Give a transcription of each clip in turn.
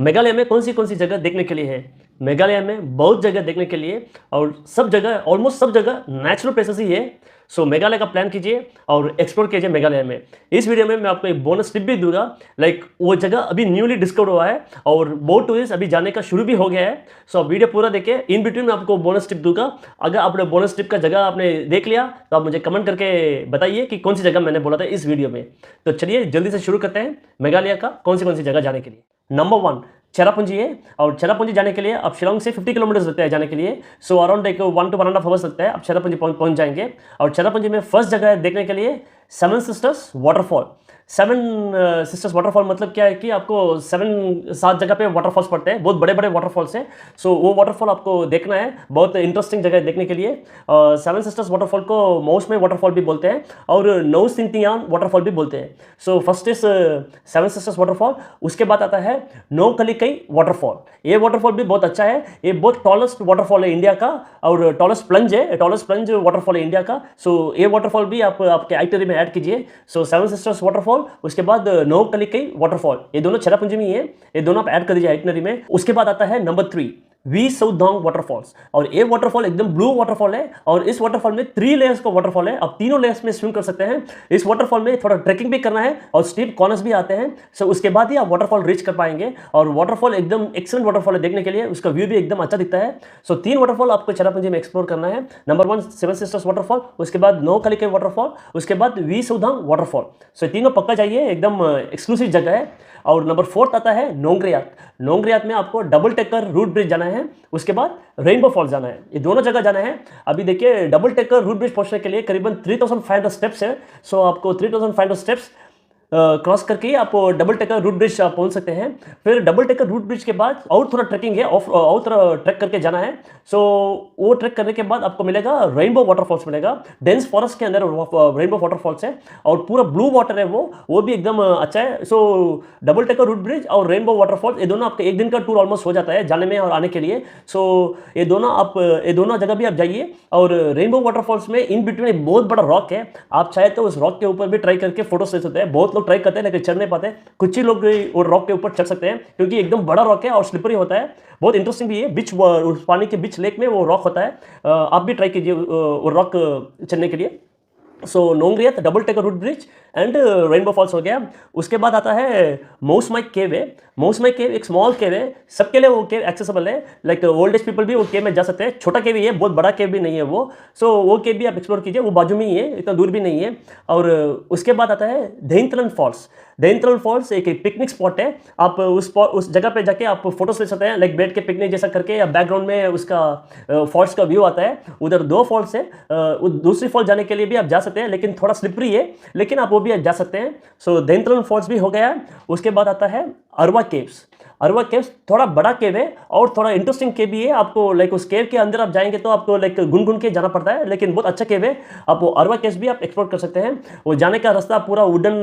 मेघालय में कौन सी जगह देखने के लिए है? मेघालय में बहुत जगह देखने के लिए और सब जगह, ऑलमोस्ट सब जगह नेचुरल प्लेसेस ही है। सो मेघालय का प्लान कीजिए और एक्सप्लोर कीजिए मेघालय में। इस वीडियो में मैं आपको एक बोनस टिप भी दूंगा, लाइक वो जगह अभी न्यूली डिस्कवर हुआ है और बहुत टूरिस्ट अभी जाने का शुरू भी हो गया है। सो आप वीडियो पूरा देखिए, इन बिटवीन मैं आपको बोनस टिप दूंगा। अगर आपने बोनस टिप का जगह आपने देख लिया तो आप मुझे कमेंट करके बताइए कि कौन सी जगह मैंने बोला था इस वीडियो में। तो चलिए जल्दी से शुरू करते हैं मेघालय का कौन सी जगह जाने के लिए। नंबर 1 चेरापूंजी है और चेरापूंजी जाने के लिए आप शिलोंग से 50 किलोमीटर लगता है जाने के लिए। सो अराउंड एक 1 to 1.5 आवर्स लगता है, आप चेरापूंजी पहुंच जाएंगे। और चेरापूंजी में फर्स्ट जगह है देखने के लिए 7 सिस्टर्स वाटरफॉल। 7 सिस्टर्स वाटरफॉल मतलब क्या है कि आपको 7 जगह पे वाटरफॉल्स पड़ते हैं, बहुत बड़े बड़े वाटरफॉल्स हैं। सो वो वाटरफॉल आपको देखना है, बहुत इंटरेस्टिंग जगह है देखने के लिए। 7 सिस्टर्स वाटरफॉल को माउस में वाटरफॉल भी बोलते हैं और नौ सिंतियान वाटरफॉल भी बोलते हैं। So first is 7 sisters waterfall, उसके बाद आता है नो कलिकई वाटरफॉल। ये वाटरफॉल भी बहुत अच्छा है, ये बहुत टॉलेस्ट वाटरफॉल है इंडिया का और टॉलेस्ट प्लंज है, टॉलेस्ट प्लंज वाटरफॉल है इंडिया का। सो ये वाटरफॉल भी आप आपके आइटनरी में ऐड कीजिए। सो 7 सिस्टर्स वाटरफॉल, उसके बाद नो कलिकई वाटरफॉल, ये दोनों चेरापूंजी में ही है, ये दोनों आप ऐड कर दीजिए आइटनरी में। उसके बाद आता है नंबर 3 वी साउदांग वाटरफॉल्स और ये वाटरफॉल एकदम ब्लू वाटरफॉल है और इस वाटरफॉल में 3 लेयर्स का वाटरफॉल है, आप तीनों लेयर्स में स्विम कर सकते हैं। इस वाटरफॉल में थोड़ा ट्रैकिंग भी करना है और स्टीप कॉर्नर्स भी आते हैं। सो उसके बाद ही आप वाटरफॉल रीच कर पाएंगे और वाटरफॉल एकदम एक्सीलेंट वाटरफॉल है देखने के लिए, उसका व्यू भी एकदम अच्छा दिखता है। सो 3 वाटरफॉल आपको चेरापूंजी में एक्सप्लोर करना है। नंबर 1 7 सिस्टर्स वाटरफॉल, उसके बाद नो कलिकई वाटरफॉल, उसके बाद वी साउदांग वाटरफॉल। सो तीनों पक्का चाहिए, एकदम एक्सक्लूसिव जगह है। और नंबर 4 आता है नोंगरियात। नोंगरियात में आपको डबल टेकर रूट ब्रिज जाना है, उसके बाद रेनबो फॉल्स जाना है, ये दोनों जगह जाना है। अभी देखिए डबल टेकर रूट ब्रिज पहुंचने के लिए करीबन 3500 स्टेप्स है। सो आपको 3500 स्टेप्स क्रॉस करके आप डबल टेकर रूट ब्रिज पहुंच सकते हैं। फिर डबल टेकर रूट ब्रिज के बाद और थोड़ा ट्रैकिंग है, और थोड़ा ट्रैक करके जाना है। सो वो ट्रैक करने के बाद आपको मिलेगा रेनबो वाटरफॉल्स मिलेगा, डेंस फॉरेस्ट के अंदर रेनबो वाटरफॉल्स है और पूरा ब्लू वाटर है, वो भी एकदम अच्छा है। So double decker root bridge और रेनबो वाटरफॉल्स, ये दोनों आपका एक दिन का टूर ऑलमोस्ट हो जाता है जाने में और आने के लिए। सो ये दोनों जगह भी आप जाइए। और रेनबो वाटरफॉल्स में इन बिटवीन एक बहुत बड़ा रॉक है, आप चाहे तो उस रॉक के ऊपर भी ट्राई करके फोटोस ले सकते हैं। बहुत लोग ट्राई करते हैं लेकिन चढ़ नहीं पाते, कुछ ही लोग वो रॉक के ऊपर चढ़ सकते हैं क्योंकि एकदम बड़ा रॉक है और स्लिपरी होता है, बहुत इंटरेस्टिंग भी है। बीच पानी के बीच लेक में वो रॉक होता है, आप भी ट्राई कीजिए वो रॉक चढ़ने के लिए। So Nongriat double decker root bridge and rainbow falls हो गया। उसके बाद आता है मौसमाई केव है। मौसमाई केव एक स्मॉल केव है, सबके लिए वो केव एक्सेसिबल है, लाइक ओल्ड एज पीपल भी वो केव में जा सकते हैं। छोटा केव ही है, बहुत बड़ा केव भी नहीं है वो। सो वो केव भी आप एक्सप्लोर कीजिए, वो बाजू में ही है, इतना दूर भी नहीं है। और उसके बाद आता है धेंतलन फॉल्स। धेंतलन फॉल्स एक पिकनिक स्पॉट है, आप उस जगह पे जाके आप फोटोस ले सकते हैं, लाइक बैठ के पिकनिक जैसा करके, या बैकग्राउंड में उसका फॉल्स का व्यू आता है। उधर 2 फॉल्स है, दूसरी फॉल्स जाने के लिए भी आप जा सकते हैं लेकिन थोड़ा स्लिपरी है, लेकिन आप वो भी जा सकते हैं। सो धेंतलन फॉल्स भी हो गया। उसके बाद आता है अरवा केव्स। अरवा केव्स थोड़ा बड़ा केव है और थोड़ा इंटरेस्टिंग केव भी है, आपको लाइक उस केव के अंदर आप जाएंगे तो आपको लाइक गुन के जाना पड़ता है, लेकिन बहुत अच्छा केव है। आप वो अरवा केव्स भी आप एक्सप्लोर कर सकते हैं। वो जाने का रास्ता पूरा वुडन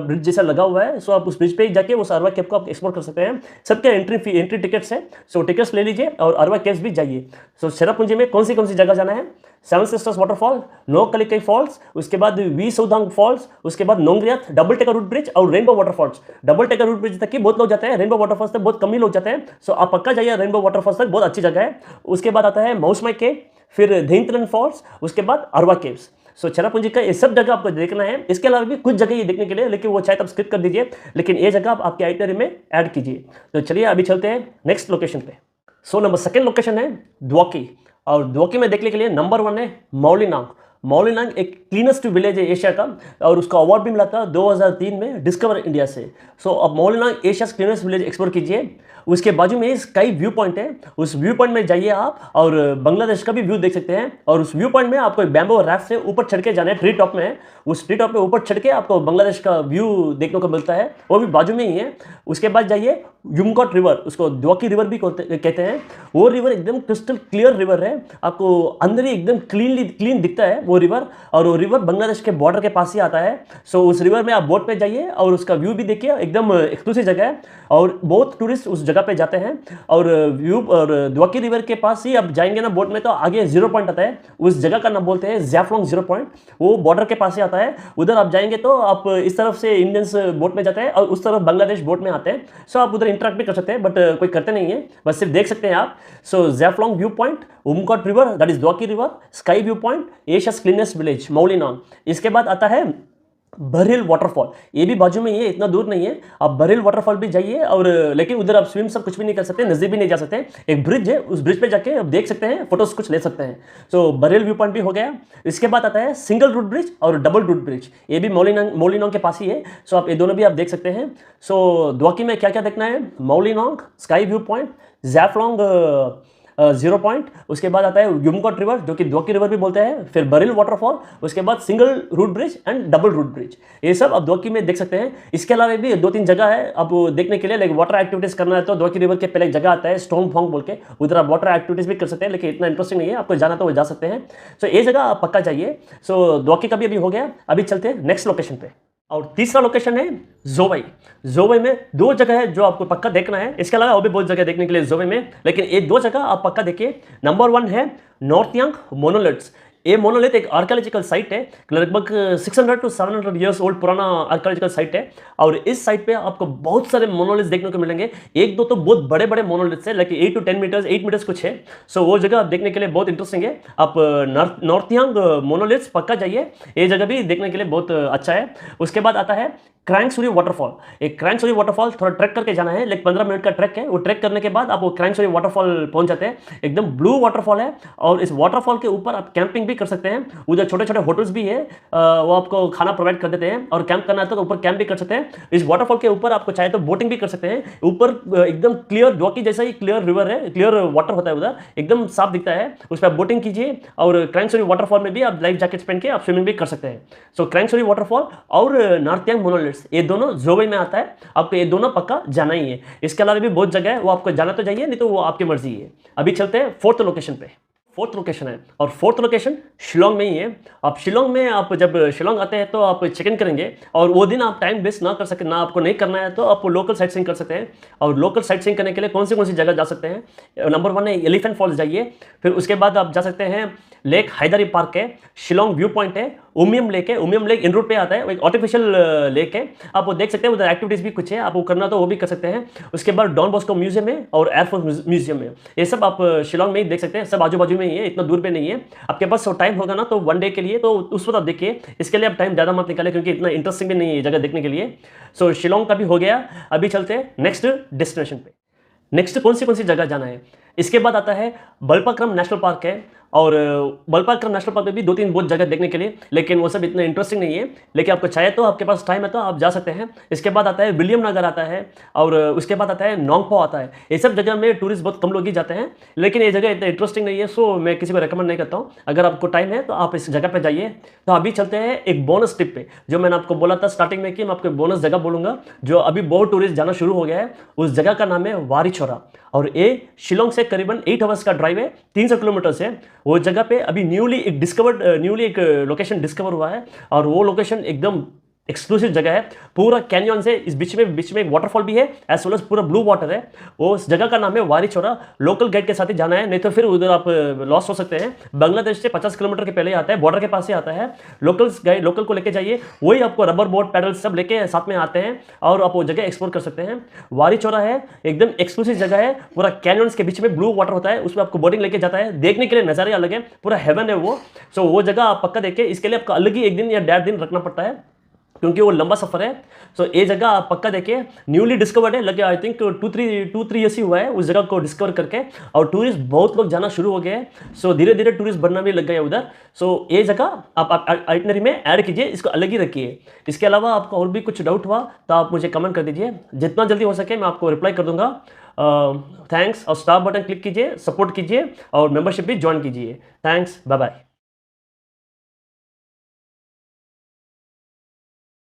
ब्रिज जैसा लगा हुआ है। सो आप उस ब्रिज पे जाके उस अरवा केव को आप एक्सप्लोर कर सकते हैं। सबके एंट्री टिकट्स है, सो टिकट्स ले लीजिए और अरवा केव्स भी जाइए। सो चेरापूंजी में कौन सी जगह जाना है? 7 sisters waterfall, Nohkalikai falls, उसके बाद वी साउदांग फॉल्स, उसके बाद Nongriat double decker root bridge और rainbow waterfalls. Double decker root bridge तक ही बहुत लोग जाते हैं, रेनबो वाटरफॉल्स तक बहुत कम ही लोग जाते हैं। सो आप पक्का जाइए रेनबो वाटरफॉल्स तक, बहुत अच्छी जगह है। उसके बाद आता है मौसमाई केव, फिर धेंतलन फॉल्स, उसके बाद अरवा केव्स। सो चेरापूंजी का ये सब जगह आपको देखना है। इसके अलावा भी कुछ जगह ये देखने के लिए, लेकिन वो चाहे तब स्किप कर दीजिए, लेकिन ये जगह आप आपके आइटनरी में ऐड कीजिए। तो चलिए अभी चलते हैं नेक्स्ट लोकेशन पे। सो नंबर 2 लोकेशन है द्वाकी और द्वाकी में देखने के लिए नंबर 1 है मौलिनांग। मौलिनांग एक क्लीनेस्ट विलेज है एशिया का और उसका अवार्ड भी मिला था 2003 में डिस्कवर इंडिया से। सो अब मौलिनांग एशिया क्लीनेस्ट विलेज एक्सप्लोर कीजिए। उसके बाजू में स्काई व्यू पॉइंट है, उस व्यू पॉइंट में जाइए आप और बांग्लादेश का भी व्यू देख सकते हैं। और उस व्यू पॉइंट में आपको बैम्बो राफ्ट से ऊपर चढ़ के जाना है, ट्री टॉप में है, उस ट्री टॉप पे ऊपर चढ़ के आपको बांग्लादेश का व्यू देखने को मिलता है, वो भी बाजू में ही है। उसके बाद जाइए युमकॉट रिवर, उसको द्वाकी रिवर भी कहते हैं। वो रिवर एकदम क्रिस्टल क्लियर रिवर है, आपको अंदर ही एकदम क्लीन दिखता है वो वो रिवर, और वो रिवर बांग्लादेश के बॉर्डर के पास ही आता है। सो उस रिवर में आप बोट पे जाइए और उसका व्यू भी देखिए, एकदम एक्सक्लूसिव जगह है और बहुत टूरिस्ट उस जगह पे जाते हैं। और व्यू और द्वाकी रिवर के पास ही आप जाएंगे ना बोट में, तो आगे जीरो पॉइंट आता है, उस जगह का नाम बोलते हैं जैफ्लोंग जीरो पॉइंट, वो बॉर्डर के पास ही आता है। उधर आप जाएंगे तो आप इस तरफ से इंडियंस बोट में जाते हैं और उस तरफ बांग्लादेश बोट में आते हैं। सो आप उधर इंटरेक्ट भी कर सकते हैं, बट कोई करते नहीं है, बस सिर्फ देख सकते हैं आप। So Jaflong view point, Umngot river that is Dawki river, sky view point, Asia's cleanest village Mawlynnong. इसके बाद आता है बरहिल वाटरफॉल, ये भी बाजू में ही है, इतना दूर नहीं है। आप बरहिल वाटरफॉल भी जाइए, और लेकिन उधर आप स्विम सब कुछ भी नहीं कर सकते, नजदीक भी नहीं जा सकते। एक ब्रिज है, उस ब्रिज पे जाके आप देख सकते हैं, फोटोज कुछ ले सकते हैं। सो बरहिल व्यू पॉइंट भी हो गया। इसके बाद आता है सिंगल रूट ब्रिज और डबल रूट ब्रिज, ये भी मौलिनोंग के पास ही है। सो आप ये दोनों भी आप देख सकते हैं। सो द्वाकी में क्या क्या देखना है, Mawlynnong, sky view point, Jaflong zero point, उसके बाद आता है युमकोट रिवर जो कि द्वाकी रिवर भी बोलते हैं, फिर बरहिल वाटरफॉल, उसके बाद single root bridge and double root bridge, ये सब आप द्वाकी में देख सकते हैं। इसके अलावा भी 2-3 जगह है आप देखने के लिए, लाइक वाटर एक्टिविटीज करना है तो द्वाकी रिवर के पहले एक जगह आता है स्टोन फॉन्ग बोल के, उधर आप वाटर एक्टिविटीज भी कर सकते हैं, लेकिन इतना इंटरेस्टिंग नहीं है, आपको जाना तो वो जा सकते हैं। सो ये जगह आप पक्का जाइए। सो द्वाकी का भी अभी हो गया, अभी चलते हैं नेक्स्ट लोकेशन पे। और तीसरा लोकेशन है जोवाई। जोवाई में 2 जगह है जो आपको पक्का देखना है, इसके अलावा और भी बहुत जगह देखने के लिए जोवाई में, लेकिन ये 2 जगह आप पक्का देखिए। नंबर 1 है नॉर्थयांग मोनोलिथ्स। ये मोनोलिथ एक आर्कियोलॉजिकल साइट है, लगभग 600 to 700 ईयर्स ओल्ड पुराना आर्कियोलॉजिकल साइट है। और इस साइट पे आपको बहुत सारे मोनोलिथ्स देखने को मिलेंगे, 1-2 तो बहुत बड़े बड़े मोनोलिथ्स है, लाइक 8 to 10 मीटर्स, 8 मीटर्स कुछ है। सो वो जगह आप देखने के लिए बहुत इंटरेस्टिंग है। आप नॉर्थयांग मोनोलिथ्स पक्का जाइए, ये जगह भी देखने के लिए बहुत अच्छा है। उसके बाद आता है क्रांगसुरी वाटरफॉल। एक क्रांगसुरी वाटरफॉल थोड़ा ट्रैक करके जाना है, लाइक 15 मिनट का ट्रैक है। वो ट्रैक करने के बाद आप वो क्रांगसुरी वाटरफॉल पहुंच जाते हैं, एकदम ब्लू वाटरफॉल है। और इस वाटरफॉल के ऊपर आप कैंपिंग भी कर सकते हैं, उधर छोटे छोटे होटल्स भी है, वो आपको खाना प्रोवाइड कर देते हैं, और कैंप करना है तो ऊपर कैंप भी कर सकते हैं। इस वाटरफॉल के ऊपर आपको चाहे तो बोटिंग भी कर सकते हैं। ऊपर एकदम क्लियर द्वाकी जैसा ही क्लियर रिवर है, क्लियर वाटर होता है उधर, एकदम साफ दिखता है, उस पर बोटिंग कीजिए। और क्रांगसुरी वाटरफॉल में भी आप लाइफ जैकेट्स पहन के आप स्विमिंग भी कर सकते हैं। सो क्रांगसुरी वाटरफॉल और नॉर्थयांग मोनोलिथ्स, ये दोनों जोवाई में आता है, आपको ये दोनों पक्का जाना ही है। इसके अलावा भी बहुत जगह है, वो आपको जाना तो चाहिए, नहीं तो वो आपकी मर्जी है। अभी चलते हैं 4th लोकेशन पे। 4th लोकेशन है, और 4th लोकेशन शिलोंग में ही है। आप शिलोंग में, आप जब शिलोंग आते हैं तो आप चेक इन करेंगे, और वो दिन आप टाइम वेस्ट ना कर सके, ना आपको नहीं करना है तो आप लोकल साइट सीइंग कर सकते हैं। और लोकल साइट सीइंग करने के लिए कौन सी जगह जा सकते हैं, नंबर 1 है एलिफेंट फॉल्स जाइए। फिर उसके बाद आप जा सकते हैं लेक हैदरी पार्क है, शिलोंग व्यू पॉइंट है, उमियम लेक है। उमियम लेक इन रूट पे आता है, एक आर्टिफिशियल लेक है, आप वो देख सकते हैं। उधर एक्टिविटीज भी कुछ है, आप वो करना तो वो भी कर सकते हैं। उसके बाद डॉन बॉस्को म्यूजियम है और एयरफोर्स म्यूजियम है, ये सब आप शिलोंग में ही देख सकते हैं, सब आजू बाजू में ही है, इतना दूर पे नहीं है। आपके पास टाइम होगा ना तो 1 डे के लिए, तो उस वक्त आप देखिए, इसके लिए आप टाइम ज़्यादा मत निकालें, क्योंकि इतना इंटरेस्टिंग भी नहीं है ये जगह देखने के लिए। सो शिलोंग का भी हो गया। अभी चलते हैं नेक्स्ट डेस्टिनेशन पे। नेक्स्ट कौन सी जगह जाना है, इसके बाद आता है बलपाक्रम नेशनल पार्क है। और बलपाक्रम नेशनल पार्क में भी 2-3 बहुत जगह देखने के लिए, लेकिन वो सब इतना इंटरेस्टिंग नहीं है, लेकिन आपको चाहे तो, आपके पास टाइम है तो आप जा सकते हैं। इसके बाद आता है विलियम नगर आता है, और उसके बाद आता है नोंगपो आता है। ये सब जगह में टूरिस्ट बहुत कम लोग ही जाते हैं, लेकिन ये जगह इतना इंटरेस्टिंग नहीं है, सो मैं किसी को रेकमेंड नहीं करता हूँ। अगर आपको टाइम है तो आप इस जगह पर जाइए। तो अभी चलते हैं एक बोनस ट्रिप पे, जो मैंने आपको बोला था स्टार्टिंग में कि मैं आपको बोनस जगह बोलूँगा, जो अभी बहुत टूरिस्ट जाना शुरू हो गया है। उस जगह का नाम है वारीछोरा, और ये शिलोंग से करीबन 8 आवर्स का ड्राइव है, 300 किलोमीटर से। वो जगह पे अभी न्यूली एक लोकेशन डिस्कवर हुआ है, और वो लोकेशन एकदम एक्सक्लूसिव जगह है। पूरा कैनियन से इस बीच में एक वाटरफॉल भी है, एज वेल एज पूरा ब्लू वाटर है। वो उस जगह का नाम है वारीछोरा। लोकल गाइड के साथ ही जाना है, नहीं तो फिर उधर आप लॉस्ट हो सकते हैं। बांग्लादेश से 50 किलोमीटर के पहले आता है, बॉर्डर के पास ही आता है। लोकल को लेके जाइए, वही आपको रबर बोट पैडल सब लेके साथ में आते हैं, और आप वो जगह एक्सप्लोर कर सकते हैं। वारीछोरा है, एकदम एक्सक्लूसिव जगह है, पूरा कैनियंस के बीच में ब्लू वाटर होता है, उसमें आपको बोटिंग लेके जाता है, देखने के लिए नज़ारे अलग है, पूरा हेवन है वो। सो वो जगह आप पक्का देखें, इसके लिए आपको अलग ही 1 दिन या 1.5 दिन रखना पड़ता है, क्योंकि वो लंबा सफर है। सो ये जगह आप पक्का देखिए, न्यूली डिस्कवर्ड है, लगे आई थिंक 2-3 ईयर्स ही हुआ है उस जगह को डिस्कवर करके, और टूरिस्ट बहुत लोग जाना शुरू हो गए हैं। सो धीरे धीरे टूरिस्ट बढ़ना भी लग गया उधर। सो ये जगह आप आइटनरी में ऐड कीजिए, इसको अलग ही रखिए। इसके अलावा आपको और भी कुछ डाउट हुआ तो आप मुझे कमेंट कर दीजिए, जितना जल्दी हो सके मैं आपको रिप्लाई कर दूंगा। थैंक्स, और स्टार बटन क्लिक कीजिए, सपोर्ट कीजिए, और मेंबरशिप भी ज्वाइन कीजिए। Thanks, bye bye.